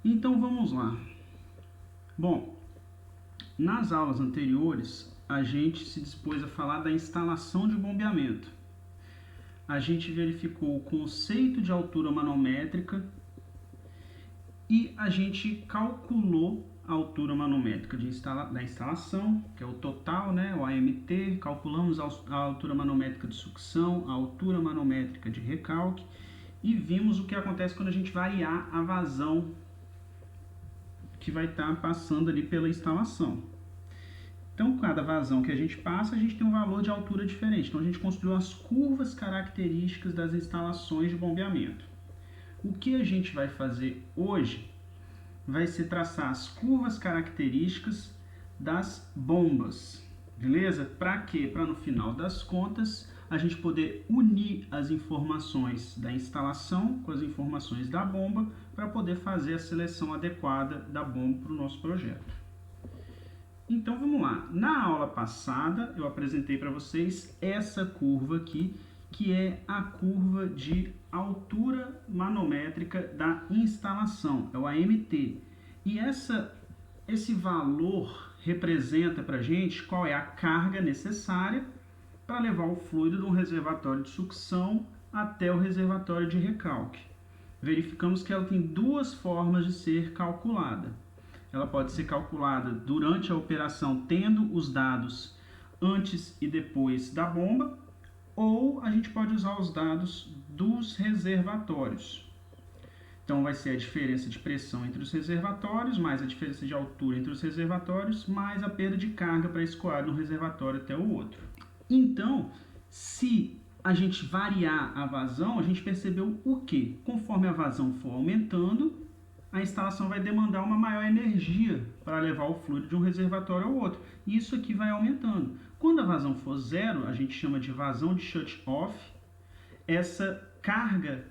Então vamos lá. Bom, nas aulas anteriores a gente se dispôs a falar da instalação de bombeamento. A gente verificou o conceito de altura manométrica e a gente calculou a altura manométrica da instalação, que é o total, né, o AMT, calculamos a altura manométrica de sucção, a altura manométrica de recalque e vimos o que acontece quando a gente variar a vazão que vai estar passando ali pela instalação. Então, cada vazão que a gente passa, a gente tem um valor de altura diferente. Então, a gente construiu as curvas características das instalações de bombeamento. O que a gente vai fazer hoje vai ser traçar as curvas características das bombas, beleza? Para quê? Para no final das contas, a gente poder unir as informações da instalação com as informações da bomba para poder fazer a seleção adequada da bomba para o nosso projeto. Então vamos lá, na aula passada eu apresentei para vocês essa curva aqui, que é a curva de altura manométrica da instalação, é o AMT. E esse valor representa para a gente qual é a carga necessária para levar o fluido de um reservatório de sucção até o reservatório de recalque. Verificamos que ela tem duas formas de ser calculada. Ela pode ser calculada durante a operação tendo os dados antes e depois da bomba, ou a gente pode usar os dados dos reservatórios. Então vai ser a diferença de pressão entre os reservatórios, mais a diferença de altura entre os reservatórios, mais a perda de carga para escoar de um reservatório até o outro. Então, se a gente variar a vazão, a gente percebeu o quê? Conforme a vazão for aumentando, a instalação vai demandar uma maior energia para levar o fluido de um reservatório ao outro. E isso aqui vai aumentando. Quando a vazão for zero, a gente chama de vazão de shut-off. Essa carga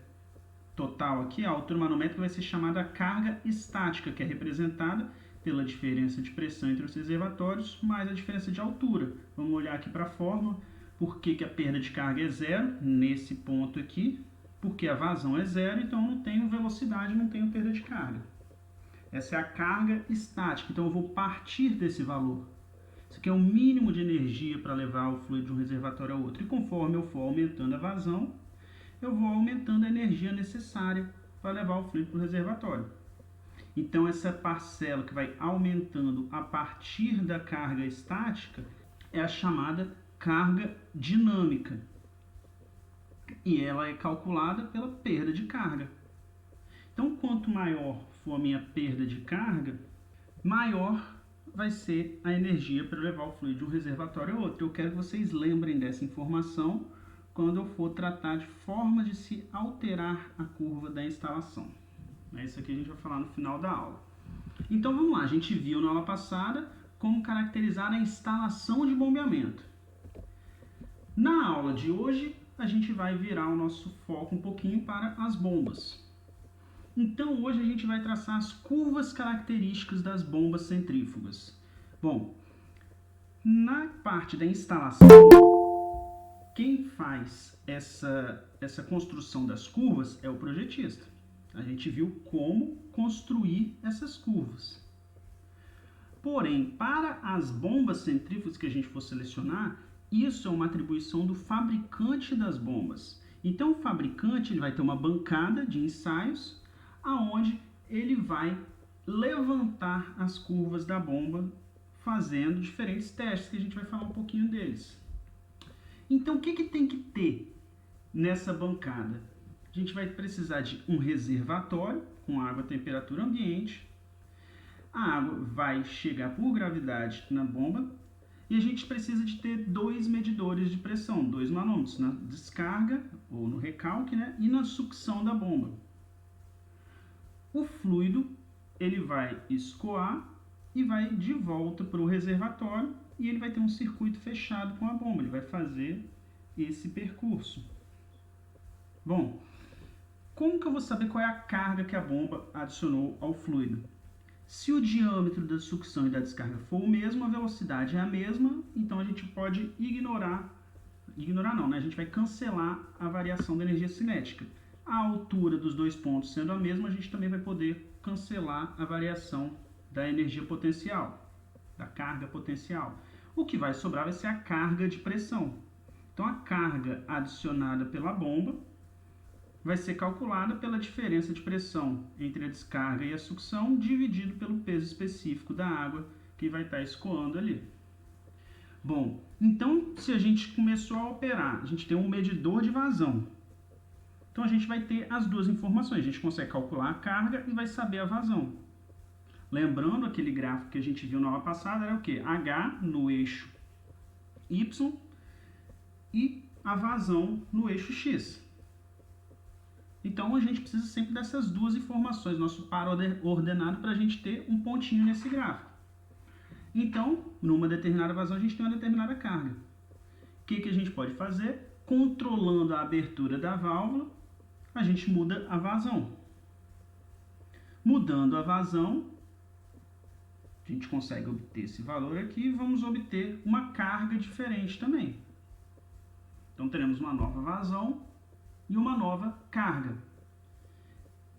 total aqui, a altura manométrica, vai ser chamada carga estática, que é representada pela diferença de pressão entre os reservatórios mais a diferença de altura. Vamos olhar aqui para a fórmula. Por que a perda de carga é zero? Nesse ponto aqui. Porque a vazão é zero, então eu não tenho velocidade, não tenho perda de carga. Essa é a carga estática, então eu vou partir desse valor. Isso aqui é o mínimo de energia para levar o fluido de um reservatório ao outro. E conforme eu for aumentando a vazão, eu vou aumentando a energia necessária para levar o fluido para o reservatório. Então essa parcela que vai aumentando a partir da carga estática é a chamada carga dinâmica. E ela é calculada pela perda de carga. Então, quanto maior for a minha perda de carga, maior vai ser a energia para levar o fluido de um reservatório ao outro. Eu quero que vocês lembrem dessa informação quando eu for tratar de formas de se alterar a curva da instalação. Isso aqui a gente vai falar no final da aula. Então, vamos lá. A gente viu na aula passada como caracterizar a instalação de bombeamento. Na aula de hoje, a gente vai virar o nosso foco um pouquinho para as bombas. Então, hoje a gente vai traçar as curvas características das bombas centrífugas. Bom, na parte da instalação, quem faz essa construção das curvas é o projetista. A gente viu como construir essas curvas. Porém, para as bombas centrífugas que a gente for selecionar, isso é uma atribuição do fabricante das bombas. Então, o fabricante ele vai ter uma bancada de ensaios, aonde ele vai levantar as curvas da bomba, fazendo diferentes testes, que a gente vai falar um pouquinho deles. Então, o que tem que ter nessa bancada? A gente vai precisar de um reservatório com água a temperatura ambiente. A água vai chegar por gravidade na bomba. E a gente precisa de ter dois medidores de pressão, 2 manômetros, na descarga ou no recalque, né, e na sucção da bomba. O fluido ele vai escoar e vai de volta para o reservatório e ele vai ter um circuito fechado com a bomba, ele vai fazer esse percurso. Bom, como que eu vou saber qual é a carga que a bomba adicionou ao fluido? Se o diâmetro da sucção e da descarga for o mesmo, a velocidade é a mesma, então a gente pode ignorar não, né? A gente vai cancelar a variação da energia cinética. A altura dos dois pontos sendo a mesma, a gente também vai poder cancelar a variação da energia potencial, da carga potencial. O que vai sobrar vai ser a carga de pressão. Então, a carga adicionada pela bomba vai ser calculada pela diferença de pressão entre a descarga e a sucção, dividido pelo peso específico da água que vai estar escoando ali. Bom, então, se a gente começou a operar, a gente tem um medidor de vazão. Então, a gente vai ter as duas informações. A gente consegue calcular a carga e vai saber a vazão. Lembrando, aquele gráfico que a gente viu na aula passada era o quê? H no eixo Y e a vazão no eixo X. Então, a gente precisa sempre dessas duas informações, nosso par ordenado, para a gente ter um pontinho nesse gráfico. Então, numa determinada vazão, a gente tem uma determinada carga. O que a gente pode fazer? Controlando a abertura da válvula, a gente muda a vazão. Mudando a vazão, a gente consegue obter esse valor aqui e vamos obter uma carga diferente também. Então, teremos uma nova vazão e uma nova carga.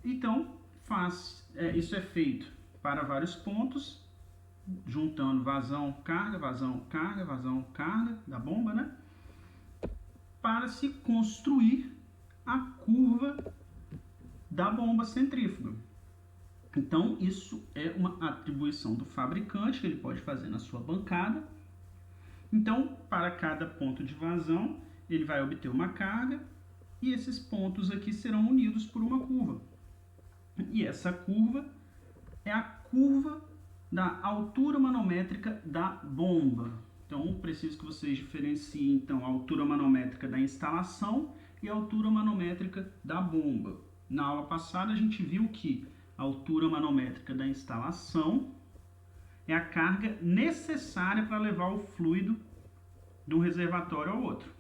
Então, isso é feito para vários pontos, juntando vazão, carga, vazão, carga, vazão, carga da bomba, né? Para se construir a curva da bomba centrífuga. Então, isso é uma atribuição do fabricante que ele pode fazer na sua bancada. Então, para cada ponto de vazão, ele vai obter uma carga e esses pontos aqui serão unidos por uma curva. E essa curva é a curva da altura manométrica da bomba. Então, preciso que vocês diferenciem então, a altura manométrica da instalação e a altura manométrica da bomba. Na aula passada, a gente viu que a altura manométrica da instalação é a carga necessária para levar o fluido de um reservatório ao outro.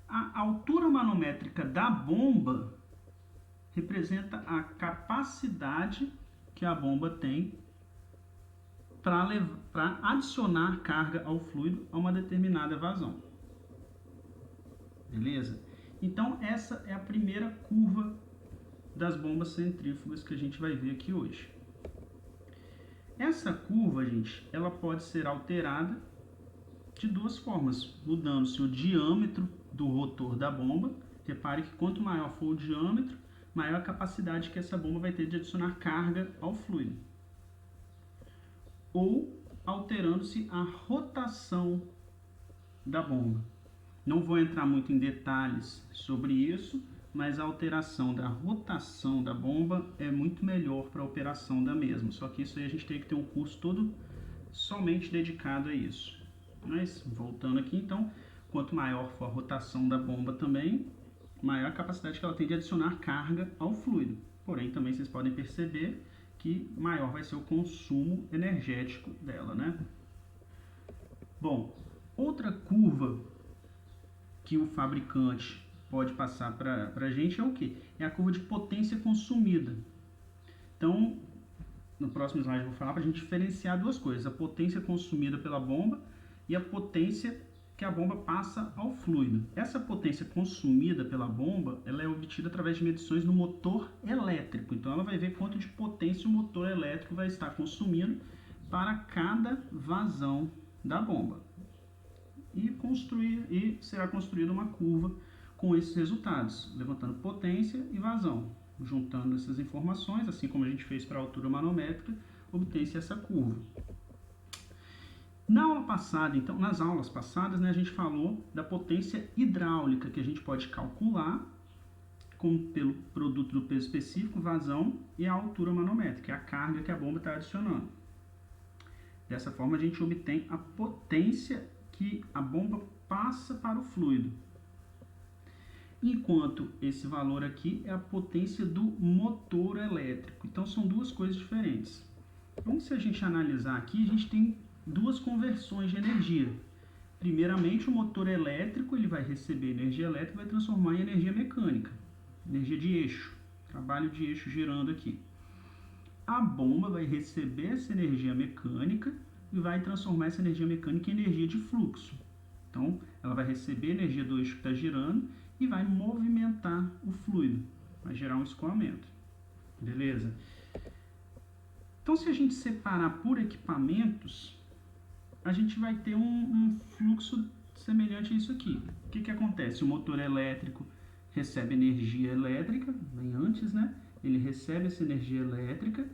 A altura manométrica da bomba representa a capacidade que a bomba tem para adicionar carga ao fluido a uma determinada vazão. Beleza? Então, essa é a primeira curva das bombas centrífugas que a gente vai ver aqui hoje. Essa curva, gente, ela pode ser alterada de duas formas, mudando-se o diâmetro do rotor da bomba. Repare que quanto maior for o diâmetro, maior a capacidade que essa bomba vai ter de adicionar carga ao fluido. Ou alterando-se a rotação da bomba. Não vou entrar muito em detalhes sobre isso, mas a alteração da rotação da bomba é muito melhor para a operação da mesma. Só que isso aí a gente tem que ter um curso todo somente dedicado a isso. Mas, voltando aqui, então, quanto maior for a rotação da bomba também, maior a capacidade que ela tem de adicionar carga ao fluido. Porém, também vocês podem perceber que maior vai ser o consumo energético dela, né? Bom, outra curva que o fabricante pode passar para a gente é o quê? É a curva de potência consumida. Então, no próximo slide eu vou falar para a gente diferenciar duas coisas, a potência consumida pela bomba e a potência que a bomba passa ao fluido. Essa potência consumida pela bomba, ela é obtida através de medições no motor elétrico. Então, ela vai ver quanto de potência o motor elétrico vai estar consumindo para cada vazão da bomba. E será construída uma curva com esses resultados, levantando potência e vazão. Juntando essas informações, assim como a gente fez para a altura manométrica, obtém-se essa curva. Na aula passada, então, nas aulas passadas, né, a gente falou da potência hidráulica, que a gente pode calcular pelo produto do peso específico, vazão, e a altura manométrica, a carga que a bomba está adicionando. Dessa forma, a gente obtém a potência que a bomba passa para o fluido. Enquanto esse valor aqui é a potência do motor elétrico. Então, são duas coisas diferentes. Então, se a gente analisar aqui, a gente tem duas conversões de energia. Primeiramente, o motor elétrico ele vai receber energia elétrica e vai transformar em energia mecânica, energia de eixo, trabalho de eixo girando aqui. A bomba vai receber essa energia mecânica e vai transformar essa energia mecânica em energia de fluxo. Então, ela vai receber energia do eixo que está girando e vai movimentar o fluido, vai gerar um escoamento. Beleza? Então, se a gente separar por equipamentos, a gente vai ter um fluxo semelhante a isso aqui. O que acontece? O motor elétrico recebe energia elétrica, vem antes, né? Ele recebe essa energia elétrica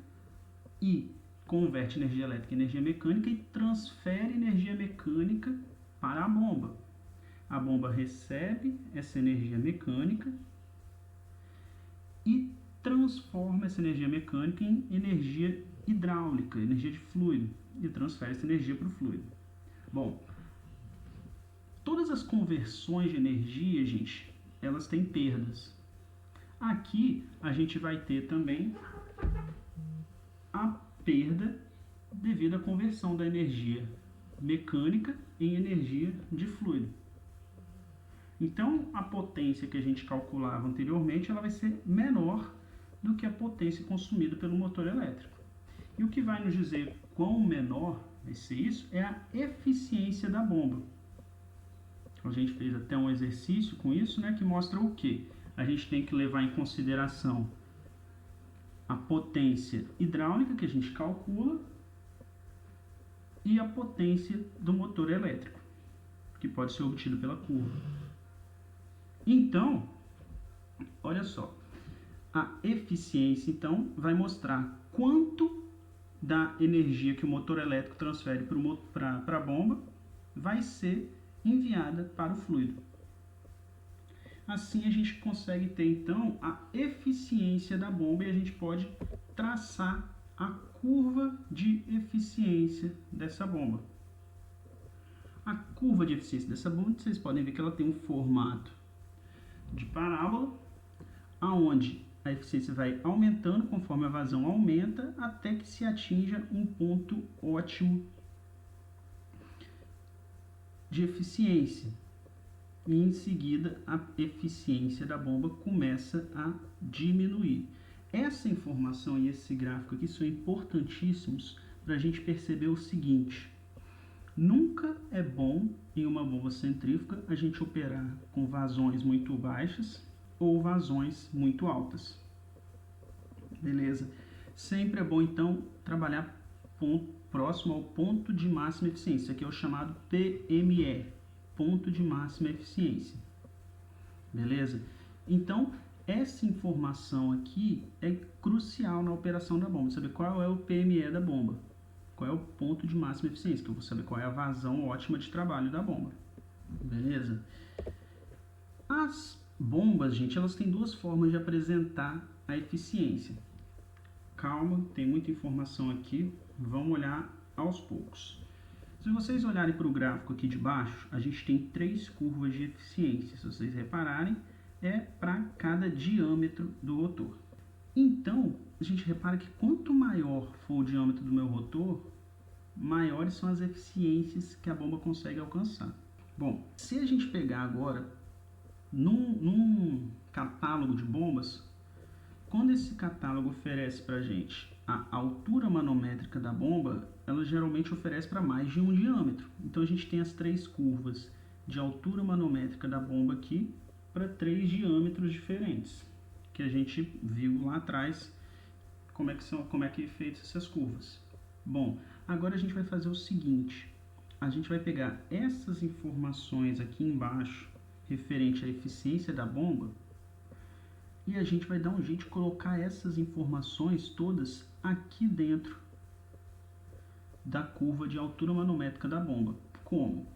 e converte energia elétrica em energia mecânica e transfere energia mecânica para a bomba. A bomba recebe essa energia mecânica e transforma essa energia mecânica em energia hidráulica, energia de fluido, e transfere essa energia para o fluido. Bom, todas as conversões de energia, gente, elas têm perdas. Aqui a gente vai ter também a perda devido à conversão da energia mecânica em energia de fluido. Então, a potência que a gente calculava anteriormente, ela vai ser menor do que a potência consumida pelo motor elétrico. E o que vai nos dizer quão menor vai ser isso é a eficiência da bomba. A gente fez até um exercício com isso, né, que mostra o quê? A gente tem que levar em consideração a potência hidráulica que a gente calcula e a potência do motor elétrico, que pode ser obtido pela curva. Então, olha só, a eficiência então vai mostrar quanto da energia que o motor elétrico transfere para a bomba vai ser enviada para o fluido. Assim a gente consegue ter então a eficiência da bomba e a gente pode traçar a curva de eficiência dessa bomba. A curva de eficiência dessa bomba, vocês podem ver que ela tem um formato de parábola, aonde a eficiência vai aumentando conforme a vazão aumenta, até que se atinja um ponto ótimo de eficiência. E em seguida a eficiência da bomba começa a diminuir. Essa informação e esse gráfico aqui são importantíssimos para a gente perceber o seguinte: nunca é bom em uma bomba centrífuga a gente operar com vazões muito baixas ou vazões muito altas. Beleza? Sempre é bom então trabalhar próximo ao ponto de máxima eficiência. Aqui é o chamado PME, ponto de máxima eficiência. Beleza? Então, essa informação aqui é crucial na operação da bomba. Saber qual é o PME da bomba, qual é o ponto de máxima eficiência, que eu vou saber qual é a vazão ótima de trabalho da bomba. Beleza? As bombas, gente, elas têm duas formas de apresentar a eficiência. Calma, tem muita informação aqui, vamos olhar aos poucos. Se vocês olharem para o gráfico aqui de baixo, a gente tem três curvas de eficiência. Se vocês repararem, é para cada diâmetro do rotor. Então, a gente repara que quanto maior for o diâmetro do meu rotor, maiores são as eficiências que a bomba consegue alcançar. Bom, se a gente pegar agora num catálogo de bombas, quando esse catálogo oferece para a gente a altura manométrica da bomba, ela geralmente oferece para mais de um diâmetro. Então a gente tem as três curvas de altura manométrica da bomba aqui para três diâmetros diferentes, que a gente viu lá atrás como é que é feito essas curvas. Bom, agora a gente vai fazer o seguinte: a gente vai pegar essas informações aqui embaixo referente à eficiência da bomba e a gente vai dar um jeito de colocar essas informações todas aqui dentro da curva de altura manométrica da bomba. Como?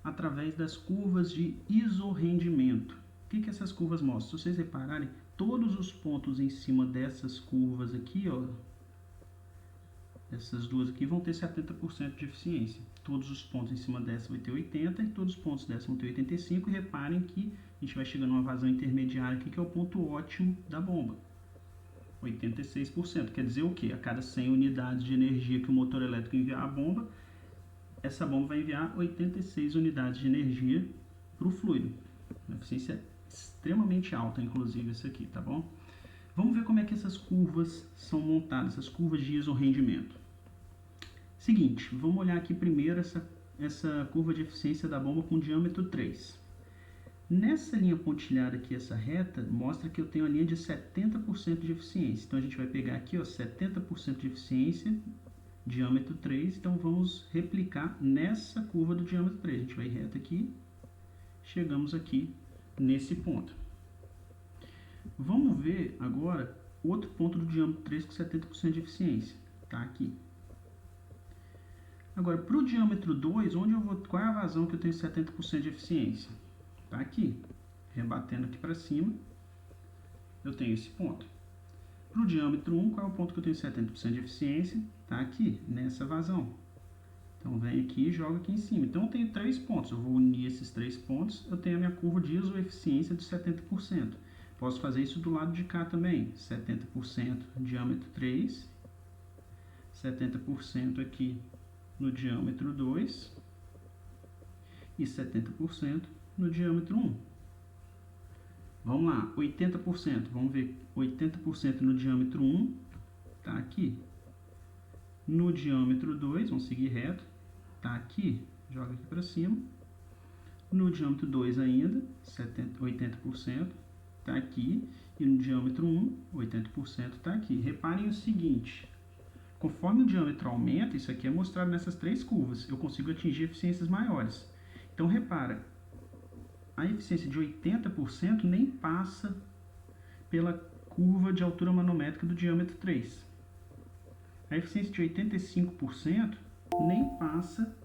Através das curvas de isorrendimento. O que essas curvas mostram? Se vocês repararem, todos os pontos em cima dessas curvas aqui, ó, essas duas aqui vão ter 70% de eficiência. Todos os pontos em cima dessa vai ter 80% e todos os pontos dessa vão ter 85%. E reparem que a gente vai chegando a uma vazão intermediária aqui, que é o ponto ótimo da bomba. 86%. Quer dizer o quê? A cada 100 unidades de energia que o motor elétrico enviar à bomba, essa bomba vai enviar 86 unidades de energia para o fluido. A eficiência é extremamente alta, inclusive, essa aqui, tá bom? Vamos ver como é que essas curvas são montadas, essas curvas de isorrendimento. Seguinte, vamos olhar aqui primeiro essa curva de eficiência da bomba com diâmetro 3. Nessa linha pontilhada aqui, essa reta, mostra que eu tenho a linha de 70% de eficiência. Então, a gente vai pegar aqui, ó, 70% de eficiência, diâmetro 3. Então, vamos replicar nessa curva do diâmetro 3. A gente vai reto aqui, chegamos aqui nesse ponto. Vamos ver agora outro ponto do diâmetro 3 com 70% de eficiência. Tá aqui. Agora, para o diâmetro 2, qual é a vazão que eu tenho 70% de eficiência? Tá aqui. Rebatendo aqui para cima, eu tenho esse ponto. Para o diâmetro 1, qual é o ponto que eu tenho 70% de eficiência? Tá aqui, nessa vazão. Então, vem aqui e joga aqui em cima. Então, eu tenho 3 pontos. Eu vou unir esses 3 pontos, eu tenho a minha curva de isoeficiência de 70%. Posso fazer isso do lado de cá também. 70% diâmetro 3, 70% aqui no diâmetro 2 e 70% no diâmetro 1. Vamos lá, 80%. Vamos ver, 80% no diâmetro 1, tá aqui. No diâmetro 2, vamos seguir reto, tá aqui, joga aqui para cima. No diâmetro 2 ainda, 80%, tá aqui. E no diâmetro 1, 80% tá aqui. Reparem o seguinte, conforme o diâmetro aumenta, isso aqui é mostrado nessas 3 curvas, eu consigo atingir eficiências maiores. Então, repara, a eficiência de 80% nem passa pela curva de altura manométrica do diâmetro 3. A eficiência de 85% nem passa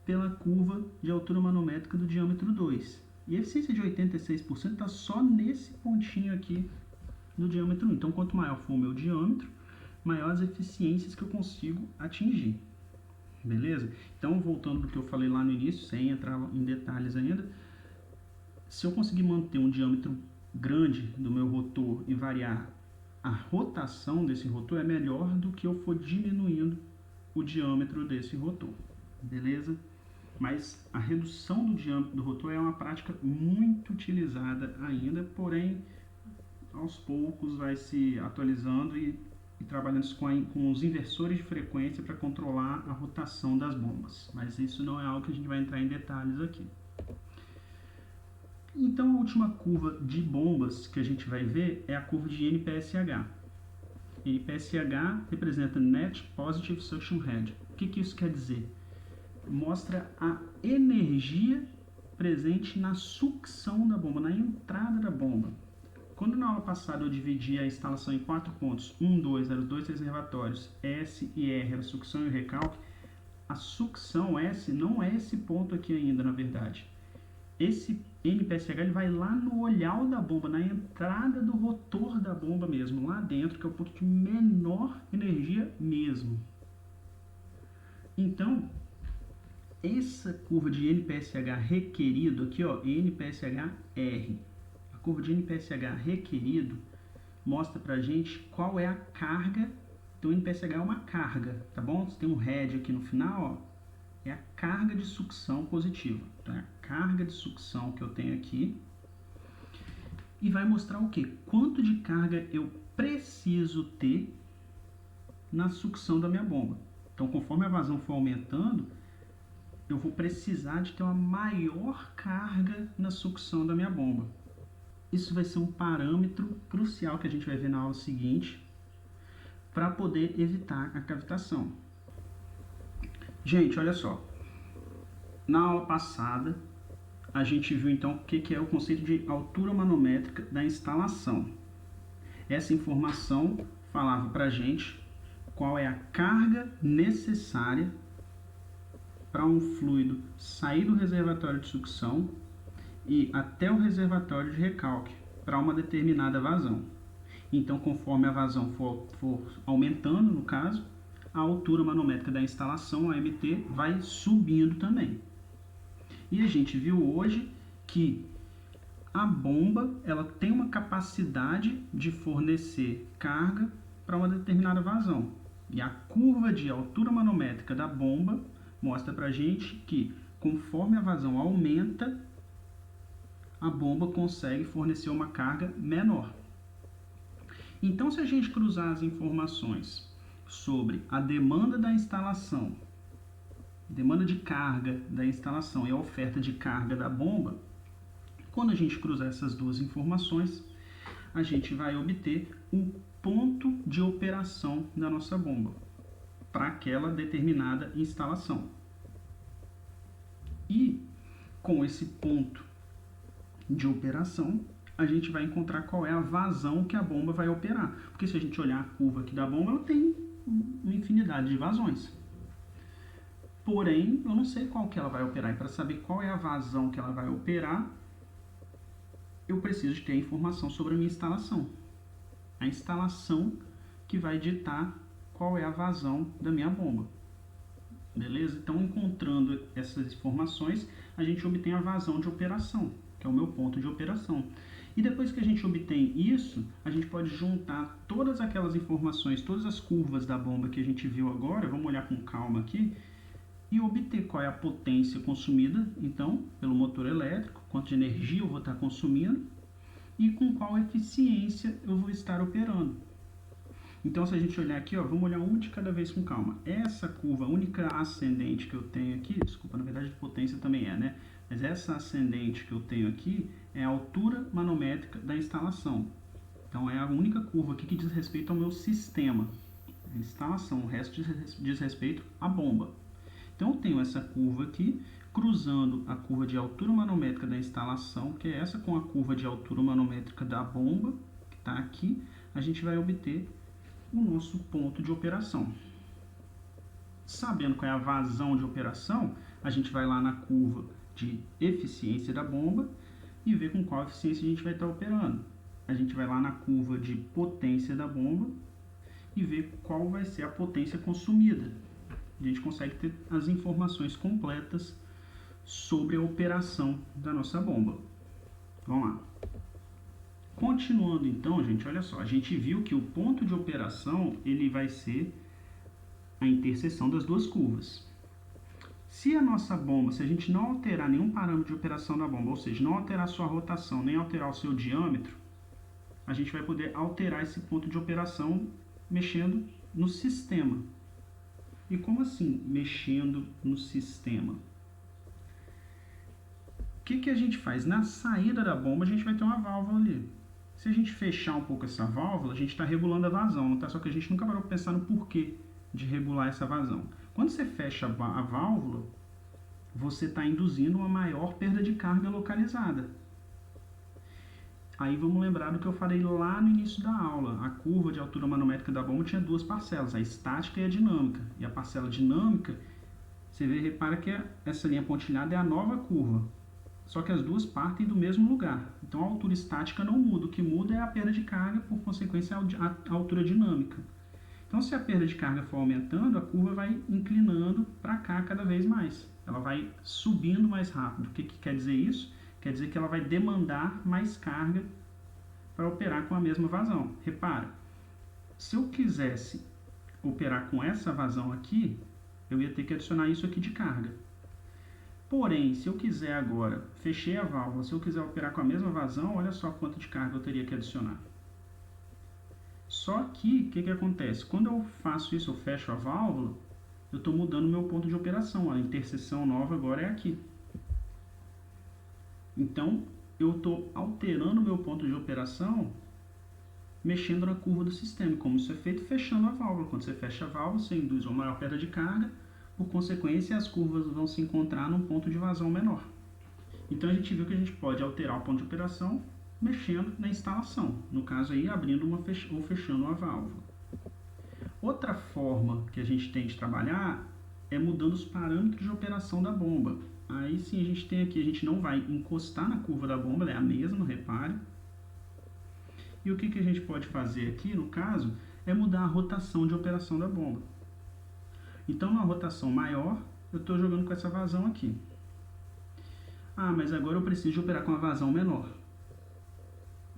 pela curva de altura manométrica do diâmetro 2. E a eficiência de 86% está só nesse pontinho aqui do diâmetro 1. Então, quanto maior for o meu diâmetro, maiores eficiências que eu consigo atingir. Beleza? Então, voltando do que eu falei lá no início, sem entrar em detalhes ainda, se eu conseguir manter um diâmetro grande do meu rotor e variar a rotação desse rotor, é melhor do que eu for diminuindo o diâmetro desse rotor. Beleza? Mas a redução do diâmetro do rotor é uma prática muito utilizada ainda, porém, aos poucos vai se atualizando e trabalhando com os inversores de frequência para controlar a rotação das bombas. Mas isso não é algo que a gente vai entrar em detalhes aqui. Então, a última curva de bombas que a gente vai ver é a curva de NPSH. NPSH representa Net Positive Suction Head. O que isso quer dizer? Mostra a energia presente na sucção da bomba, na entrada da bomba. Quando na aula passada eu dividi a instalação em 4 pontos, 1, 2, eram os 2 reservatórios, S e R era a sucção e o recalque, a sucção S não é esse ponto aqui ainda, na verdade. Esse NPSH ele vai lá no olhal da bomba, na entrada do rotor da bomba mesmo, lá dentro, que é o ponto de menor energia mesmo. Então, essa curva de NPSH requerido aqui, ó, NPSH-R, a curva de NPSH requerido mostra pra gente qual é a carga. Então, o NPSH é uma carga, tá bom? Você tem um head aqui no final, ó, é a carga de sucção positiva. Então, é a carga de sucção que eu tenho aqui. E vai mostrar o quê? Quanto de carga eu preciso ter na sucção da minha bomba. Então, conforme a vazão for aumentando, eu vou precisar de ter uma maior carga na sucção da minha bomba. Isso vai ser um parâmetro crucial que a gente vai ver na aula seguinte para poder evitar a cavitação. Gente, olha só. Na aula passada, a gente viu então o que é o conceito de altura manométrica da instalação. Essa informação falava para a gente qual é a carga necessária para um fluido sair do reservatório de sucção e até o reservatório de recalque para uma determinada vazão. Então, conforme a vazão for aumentando, no caso, a altura manométrica da instalação, a AMT, vai subindo também. E a gente viu hoje que a bomba ela tem uma capacidade de fornecer carga para uma determinada vazão. E a curva de altura manométrica da bomba mostra para a gente que, conforme a vazão aumenta, a bomba consegue fornecer uma carga menor. Então, se a gente cruzar as informações sobre a demanda da instalação, demanda de carga da instalação e a oferta de carga da bomba, Quando a gente cruzar essas duas informações, a gente vai obter o ponto de operação da nossa bomba para aquela determinada instalação. E com esse ponto de operação, a gente vai encontrar qual é a vazão que a bomba vai operar. Porque se a gente olhar a curva aqui da bomba, ela tem uma infinidade de vazões. Porém, eu não sei qual que ela vai operar. E para saber qual é a vazão que ela vai operar, eu preciso de ter a informação sobre a minha instalação. A instalação que vai ditar qual é a vazão da minha bomba. Beleza? Então, encontrando essas informações, a gente obtém a vazão de operação, que é o meu ponto de operação. E depois que a gente obtém isso, a gente pode juntar todas aquelas informações, todas as curvas da bomba que a gente viu agora, vamos olhar com calma aqui, e obter qual é a potência consumida, então, pelo motor elétrico, quanto de energia eu vou estar consumindo, e com qual eficiência eu vou estar operando. Então, se a gente olhar aqui, ó, vamos olhar uma de cada vez com calma. Essa curva única ascendente que eu tenho aqui, desculpa, na verdade de potência também é, né? Mas essa ascendente que eu tenho aqui é a altura manométrica da instalação. Então, é a única curva aqui que diz respeito ao meu sistema. A instalação, o resto diz respeito à bomba. Então, eu tenho essa curva aqui, cruzando a curva de altura manométrica da instalação, que é essa, com a curva de altura manométrica da bomba, que está aqui, a gente vai obter o nosso ponto de operação. Sabendo qual é a vazão de operação, a gente vai lá na curva de eficiência da bomba e ver com qual eficiência a gente vai estar operando. A gente vai lá na curva de potência da bomba e ver qual vai ser a potência consumida. A gente consegue ter as informações completas sobre a operação da nossa bomba. Vamos lá. Continuando então, gente, olha só, a gente viu que o ponto de operação ele vai ser a interseção das duas curvas. Se a nossa bomba, se a gente não alterar nenhum parâmetro de operação da bomba, ou seja, não alterar a sua rotação, nem alterar o seu diâmetro, a gente vai poder alterar esse ponto de operação mexendo no sistema. E como assim, mexendo no sistema? O que a gente faz? Na saída da bomba, a gente vai ter uma válvula ali. Se a gente fechar um pouco essa válvula, a gente está regulando a vazão, tá? Só que a gente nunca parou para pensar no porquê de regular essa vazão. Quando você fecha a válvula, você está induzindo uma maior perda de carga localizada. Aí vamos lembrar do que eu falei lá no início da aula. A curva de altura manométrica da bomba tinha duas parcelas, a estática e a dinâmica. E a parcela dinâmica, você repara que essa linha pontilhada é a nova curva. Só que as duas partem do mesmo lugar. Então a altura estática não muda. O que muda é a perda de carga, por consequência a altura dinâmica. Então se a perda de carga for aumentando, a curva vai inclinando para cá cada vez mais. Ela vai subindo mais rápido. O que quer dizer isso? Quer dizer que ela vai demandar mais carga para operar com a mesma vazão. Repara, se eu quisesse operar com essa vazão aqui, eu ia ter que adicionar isso aqui de carga. Porém, se eu quiser agora, fechei a válvula, se eu quiser operar com a mesma vazão, olha só quanto de carga eu teria que adicionar. Só que, o que acontece? Quando eu faço isso, eu fecho a válvula, eu estou mudando o meu ponto de operação. A interseção nova agora é aqui. Então, eu estou alterando o meu ponto de operação mexendo na curva do sistema. Como isso é feito? Fechando a válvula. Quando você fecha a válvula, você induz uma maior perda de carga. Por consequência, as curvas vão se encontrar num ponto de vazão menor. Então, a gente viu que a gente pode alterar o ponto de operação mexendo na instalação. No caso aí, abrindo ou fechando uma válvula. Outra forma que a gente tem de trabalhar é mudando os parâmetros de operação da bomba. Aí sim a gente tem aqui, a gente não vai encostar na curva da bomba, ela é a mesma, repare. E o que a gente pode fazer aqui, no caso, é mudar a rotação de operação da bomba. Então, na rotação maior, eu estou jogando com essa vazão aqui. Ah, mas agora eu preciso de operar com uma vazão menor.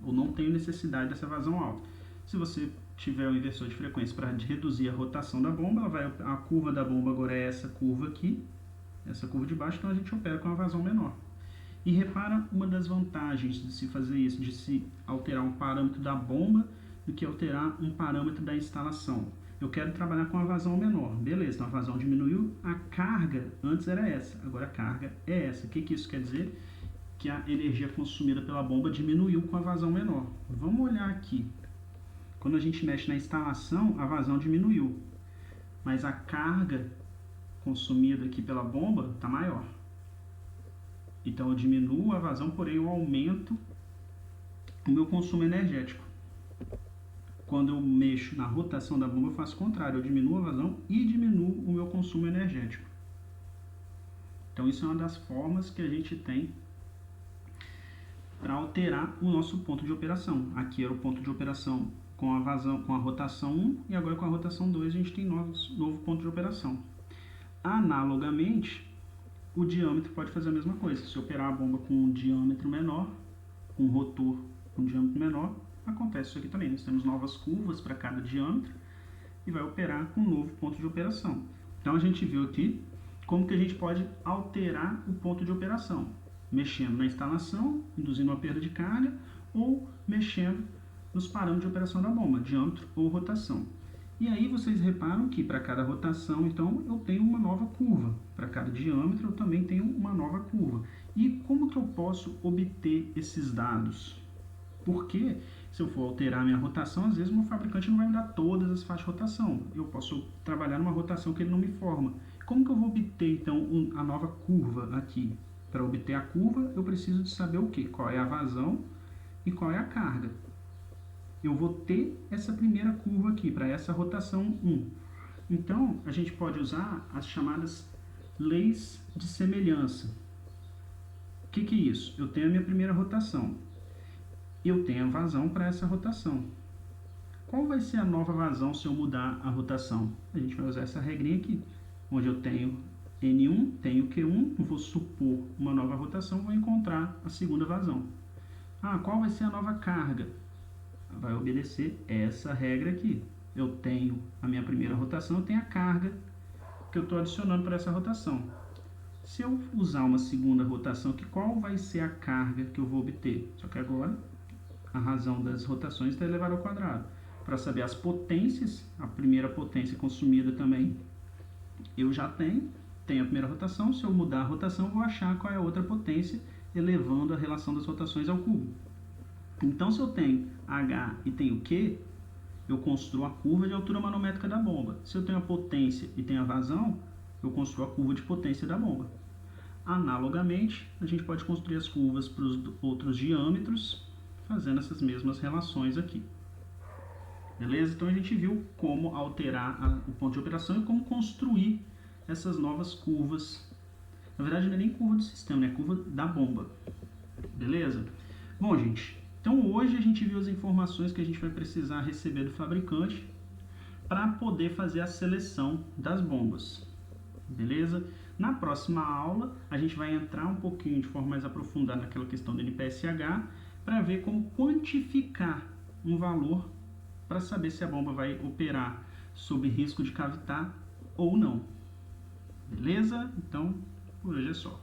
Ou não tenho necessidade dessa vazão alta. Se você tiver um inversor de frequência para reduzir a rotação da bomba, a curva da bomba agora é essa curva aqui, essa curva de baixo, então a gente opera com uma vazão menor. E repara uma das vantagens de se fazer isso, de se alterar um parâmetro da bomba do que alterar um parâmetro da instalação. Eu quero trabalhar com uma vazão menor. Beleza, então a vazão diminuiu, a carga antes era essa, agora a carga é essa. O que isso quer dizer? que a energia consumida pela bomba diminuiu com a vazão menor. Vamos olhar aqui. Quando a gente mexe na instalação, a vazão diminuiu, mas a carga consumida aqui pela bomba está maior. Então eu diminuo a vazão, porém eu aumento o meu consumo energético. Quando eu mexo na rotação da bomba, eu faço o contrário, eu diminuo a vazão e diminuo o meu consumo energético. Então isso é uma das formas que a gente tem para alterar o nosso ponto de operação. Aqui era o ponto de operação com a vazão, com a rotação 1, e agora com a rotação 2 a gente tem novo ponto de operação. Analogamente, o diâmetro pode fazer a mesma coisa. Se operar a bomba com um diâmetro menor, com um rotor com um diâmetro menor, acontece isso aqui também. Nós temos novas curvas para cada diâmetro e vai operar com um novo ponto de operação. Então a gente viu aqui como que a gente pode alterar o ponto de operação, mexendo na instalação, induzindo uma perda de carga, ou mexendo nos parâmetros de operação da bomba, diâmetro ou rotação. E aí vocês reparam que para cada rotação, então, eu tenho uma nova curva. Para cada diâmetro, eu também tenho uma nova curva. E como que eu posso obter esses dados? Porque se eu for alterar minha rotação, às vezes o meu fabricante não vai me dar todas as faixas de rotação. Eu posso trabalhar numa rotação que ele não me forma. Como que eu vou obter, então, a nova curva aqui? Para obter a curva, eu preciso de saber o quê? Qual é a vazão e qual é a carga. Eu vou ter essa primeira curva aqui, para essa rotação 1. Então, a gente pode usar as chamadas leis de semelhança. O que é isso? Eu tenho a minha primeira rotação. Eu tenho a vazão para essa rotação. Qual vai ser a nova vazão se eu mudar a rotação? A gente vai usar essa regrinha aqui, onde eu tenho N1, tenho Q1, vou supor uma nova rotação, vou encontrar a segunda vazão. Qual vai ser a nova carga? Vai obedecer essa regra aqui. Eu tenho a minha primeira rotação, eu tenho a carga que eu estou adicionando para essa rotação. Se eu usar uma segunda rotação aqui, qual vai ser a carga que eu vou obter? Só que agora a razão das rotações está elevada ao quadrado. Para saber as potências, a primeira potência consumida também, eu já tenho a primeira rotação. Se eu mudar a rotação, eu vou achar qual é a outra potência, elevando a relação das rotações ao cubo. Então, se eu tenho H e tenho Q, eu construo a curva de altura manométrica da bomba. Se eu tenho a potência e tenho a vazão, eu construo a curva de potência da bomba. Analogamente, a gente pode construir as curvas para os outros diâmetros, fazendo essas mesmas relações aqui. Beleza? Então, a gente viu como alterar o ponto de operação e como construir essas novas curvas. Na verdade, não é nem curva do sistema, é curva da bomba. Beleza? Bom, gente, então hoje a gente viu as informações que a gente vai precisar receber do fabricante para poder fazer a seleção das bombas. Beleza? Na próxima aula, a gente vai entrar um pouquinho de forma mais aprofundada naquela questão do NPSH para ver como quantificar um valor para saber se a bomba vai operar sob risco de cavitar ou não. Beleza? Então, por hoje é só.